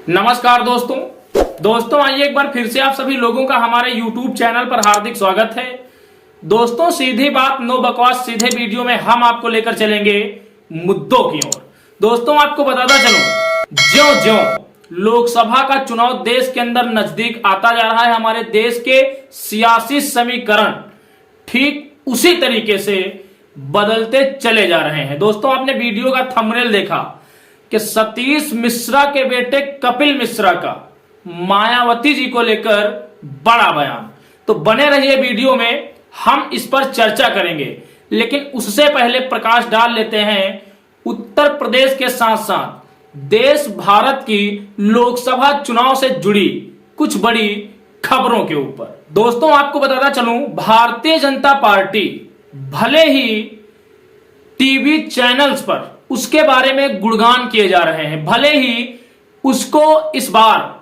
नमस्कार दोस्तों आइए एक बार फिर से आप सभी लोगों का हमारे YouTube चैनल पर हार्दिक स्वागत है। दोस्तों सीधी बात नो बकवास सीधे वीडियो में हम आपको लेकर चलेंगे मुद्दों की ओर। दोस्तों आपको बताता चलूं, ज्यों-ज्यों लोकसभा का चुनाव देश के अंदर नजदीक आता जा रहा है, हमारे देश के सियासी समीकरण ठीक उसी तरीके से बदलते चले जा रहे हैं। दोस्तों आपने वीडियो का थंबनेल देखा कि सतीश मिश्रा के बेटे कपिल मिश्रा का मायावती जी को लेकर बड़ा बयान। तो बने रहिए वीडियो में, हम इस पर चर्चा करेंगे, लेकिन उससे पहले प्रकाश डाल लेते हैं उत्तर प्रदेश के साथ साथ देश भारत की लोकसभा चुनाव से जुड़ी कुछ बड़ी खबरों के ऊपर। दोस्तों आपको बताता चलूं, भारतीय जनता पार्टी भले ही टीवी चैनल्स पर उसके बारे में गुणगान किए जा रहे हैं, भले ही उसको इस बार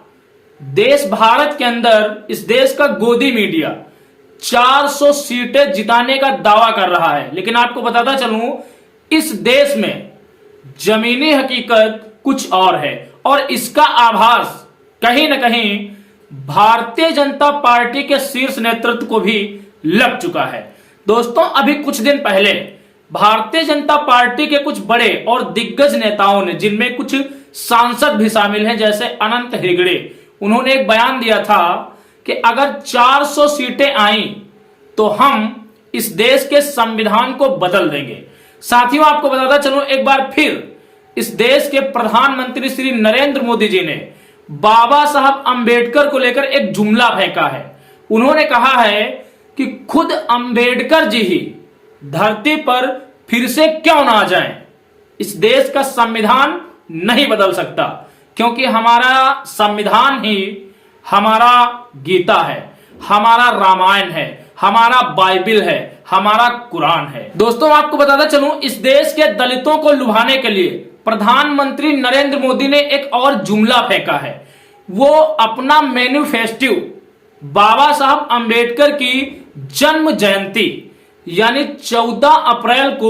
देश भारत के अंदर इस देश का गोदी मीडिया 400 सीटें जिताने का दावा कर रहा है, लेकिन आपको बताता चलूं इस देश में जमीनी हकीकत कुछ और है और इसका आभास कहीं ना कहीं भारतीय जनता पार्टी के शीर्ष नेतृत्व को भी लग चुका है। दोस्तों अभी कुछ दिन पहले भारतीय जनता पार्टी के कुछ बड़े और दिग्गज नेताओं ने, जिनमें कुछ सांसद भी शामिल हैं जैसे अनंत हेगड़े, उन्होंने एक बयान दिया था कि अगर 400 सीटें आई तो हम इस देश के संविधान को बदल देंगे। साथियों आपको बताता चलूं, एक बार फिर इस देश के प्रधानमंत्री श्री नरेंद्र मोदी जी ने बाबा साहब अंबेडकर को लेकर एक जुमला फेंका है। उन्होंने कहा है कि खुद अंबेडकर जी ही धरती पर फिर से क्यों ना आ जाएं, इस देश का संविधान नहीं बदल सकता, क्योंकि हमारा संविधान ही हमारा गीता है, हमारा रामायण है, हमारा बाइबिल है, हमारा कुरान है। दोस्तों आपको बताता चलूं, इस देश के दलितों को लुभाने के लिए प्रधानमंत्री नरेंद्र मोदी ने एक और जुमला फेंका है। वो अपना मैनिफेस्टो बाबा साहब अंबेडकर की जन्म जयंती यानी 14 अप्रैल को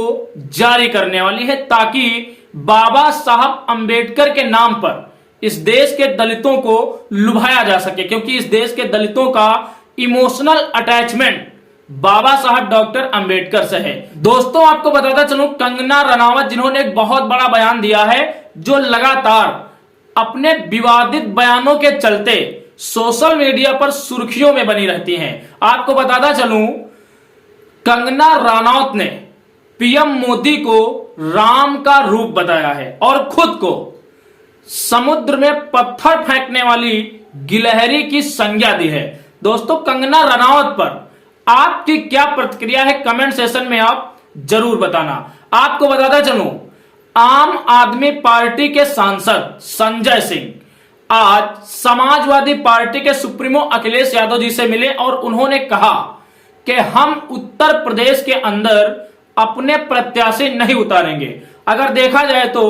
जारी करने वाली है, ताकि बाबा साहब अंबेडकर के नाम पर इस देश के दलितों को लुभाया जा सके, क्योंकि इस देश के दलितों का इमोशनल अटैचमेंट बाबा साहब डॉक्टर अंबेडकर से है। दोस्तों आपको बताता चलूं, कंगना रनावत जिन्होंने एक बहुत बड़ा बयान दिया है, जो लगातार अपने विवादित बयानों के चलते सोशल मीडिया पर सुर्खियों में बनी रहती हैं। आपको बताता चलूं, कंगना रनौत ने पीएम मोदी को राम का रूप बताया है और खुद को समुद्र में पत्थर फेंकने वाली गिलहरी की संज्ञा दी है। दोस्तों कंगना रनौत पर आपकी क्या प्रतिक्रिया है, कमेंट सेशन में आप जरूर बताना। आपको बताता चलूं, आम आदमी पार्टी के सांसद संजय सिंह आज समाजवादी पार्टी के सुप्रीमो अखिलेश यादव जी से मिले और उन्होंने कहा कि हम उत्तर प्रदेश के अंदर अपने प्रत्याशी नहीं उतारेंगे। अगर देखा जाए तो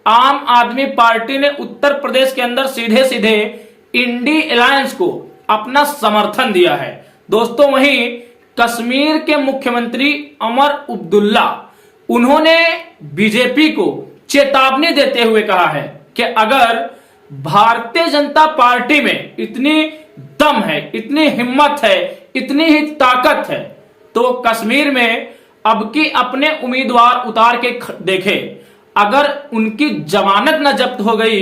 आम आदमी पार्टी ने उत्तर प्रदेश के अंदर सीधे सीधे इंडी अलायंस को अपना समर्थन दिया है। दोस्तों वहीं कश्मीर के मुख्यमंत्री उमर अब्दुल्ला, उन्होंने बीजेपी को चेतावनी देते हुए कहा है कि अगर भारतीय जनता पार्टी में इतनी दम है, इतनी हिम्मत है, इतनी ही ताकत है, तो कश्मीर में अब की अपने उम्मीदवार उतार के देखे। अगर उनकी जमानत न जब्त हो गई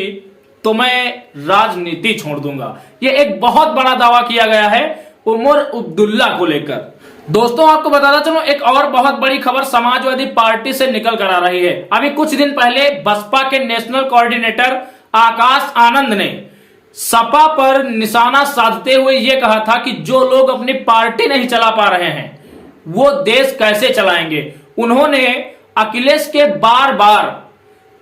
तो मैं राजनीति छोड़ दूंगा। यह एक बहुत बड़ा दावा किया गया है उमर अब्दुल्ला को लेकर। दोस्तों आपको बताता चलूं, एक और बहुत बड़ी खबर समाजवादी पार्टी से निकल कर आ रही है। अभी कुछ दिन पहले बसपा के नेशनल कोऑर्डिनेटर आकाश आनंद ने सपा पर निशाना साधते हुए यह कहा था कि जो लोग अपनी पार्टी नहीं चला पा रहे हैं वो देश कैसे चलाएंगे। उन्होंने अखिलेश के बार बार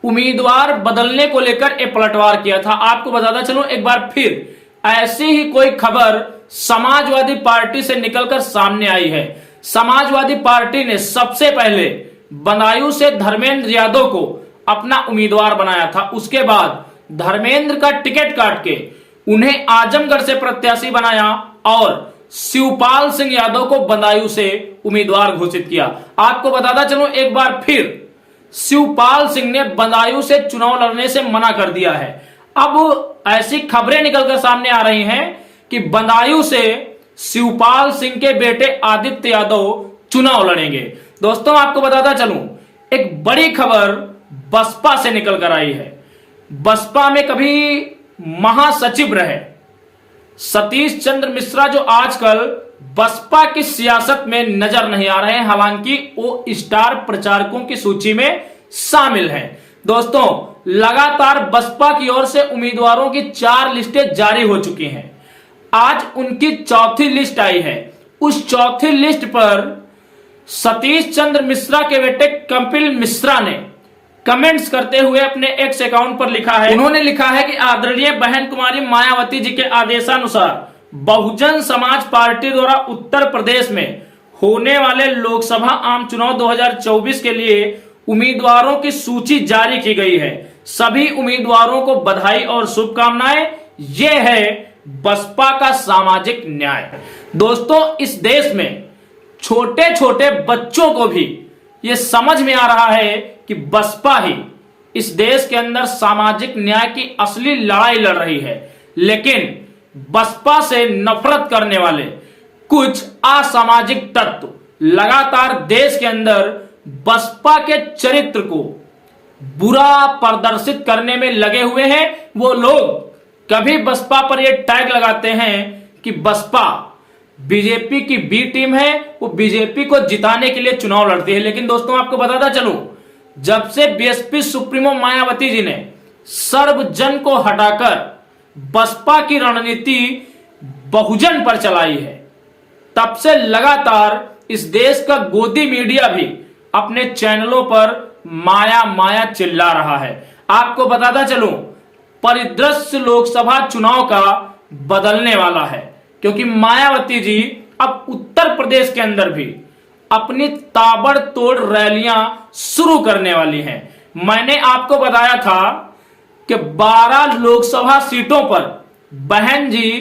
उम्मीदवार बदलने को लेकर एक पलटवार किया था। आपको बताता चलूं, एक बार फिर ऐसी ही कोई खबर समाजवादी पार्टी से निकलकर सामने आई है। समाजवादी पार्टी ने सबसे पहले बदायूं से धर्मेंद्र यादव को अपना उम्मीदवार बनाया था, उसके बाद धर्मेंद्र का टिकट काट के उन्हें आजमगढ़ से प्रत्याशी बनाया और शिवपाल सिंह यादव को बदायूं से उम्मीदवार घोषित किया। आपको बताता चलूं, एक बार फिर शिवपाल सिंह ने बदायूं से चुनाव लड़ने से मना कर दिया है। अब ऐसी खबरें निकलकर सामने आ रही हैं कि बदायूं से शिवपाल सिंह के बेटे आदित्य यादव चुनाव लड़ेंगे। दोस्तों आपको बताता चलूं, एक बड़ी खबर बसपा से निकल कर आई है। बसपा में कभी महासचिव रहे सतीश चंद्र मिश्रा, जो आजकल बसपा की सियासत में नजर नहीं आ रहे हैं, हालांकि वो स्टार प्रचारकों की सूची में शामिल हैं। दोस्तों लगातार बसपा की ओर से उम्मीदवारों की 4 लिस्टें जारी हो चुकी हैं। आज उनकी चौथी लिस्ट आई है। उस चौथी लिस्ट पर सतीश चंद्र मिश्रा के बेटे कपिल मिश्रा ने कमेंट्स करते हुए अपने एक्स अकाउंट पर लिखा है, उन्होंने लिखा है कि आदरणीय बहन कुमारी मायावती जी के आदेशानुसार बहुजन समाज पार्टी द्वारा उत्तर प्रदेश में होने वाले लोकसभा आम चुनाव 2024 के लिए उम्मीदवारों की सूची जारी की गई है। सभी उम्मीदवारों को बधाई और शुभकामनाएं। यह है बसपा का सामाजिक न्याय। दोस्तों इस देश में छोटे छोटे बच्चों को भी यह समझ में आ रहा है कि बसपा ही इस देश के अंदर सामाजिक न्याय की असली लड़ाई लड़ रही है। लेकिन बसपा से नफरत करने वाले कुछ असामाजिक तत्व लगातार देश के अंदर बसपा के चरित्र को बुरा प्रदर्शित करने में लगे हुए हैं। वो लोग कभी बसपा पर ये टैग लगाते हैं कि बसपा बीजेपी की बी टीम है, वो बीजेपी को जिताने के लिए चुनाव लड़ती है। लेकिन दोस्तों आपको बताता चलूं, जब से बीएसपी सुप्रीमो मायावती जी ने सर्वजन को हटाकर बसपा की रणनीति बहुजन पर चलाई है, तब से लगातार इस देश का गोदी मीडिया भी अपने चैनलों पर माया माया चिल्ला रहा है। आपको बताता चलूं, परिदृश्य लोकसभा चुनाव का बदलने वाला है, क्योंकि मायावती जी अब उत्तर प्रदेश के अंदर भी अपनी ताबड़तोड़ रैलियां शुरू करने वाली हैं। मैंने आपको बताया था कि 12 लोकसभा सीटों पर बहन जी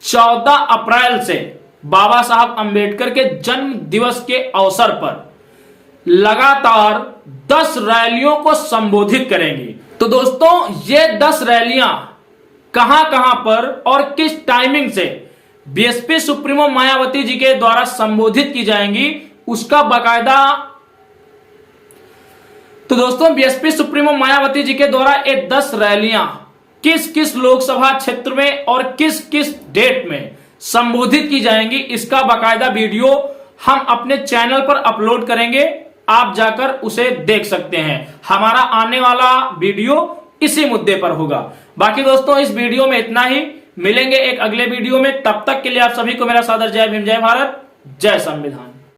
14 अप्रैल से बाबा साहब अंबेडकर के जन्म दिवस के अवसर पर लगातार 10 रैलियों को संबोधित करेंगी। तो दोस्तों ये 10 रैलियां कहां कहां पर और किस टाइमिंग से बीएसपी सुप्रीमो मायावती जी के द्वारा संबोधित की जाएंगी, उसका बाकायदा तो दोस्तों बीएसपी सुप्रीमो मायावती जी के द्वारा ये 10 रैलियां किस किस लोकसभा क्षेत्र में और किस किस डेट में संबोधित की जाएंगी, इसका बाकायदा वीडियो हम अपने चैनल पर अपलोड करेंगे। आप जाकर उसे देख सकते हैं। हमारा आने वाला वीडियो इसी मुद्दे पर होगा। बाकी दोस्तों इस वीडियो में इतना ही। मिलेंगे एक अगले वीडियो में। तब तक के लिए आप सभी को मेरा सादर जय भीम, जय भारत, जय संविधान।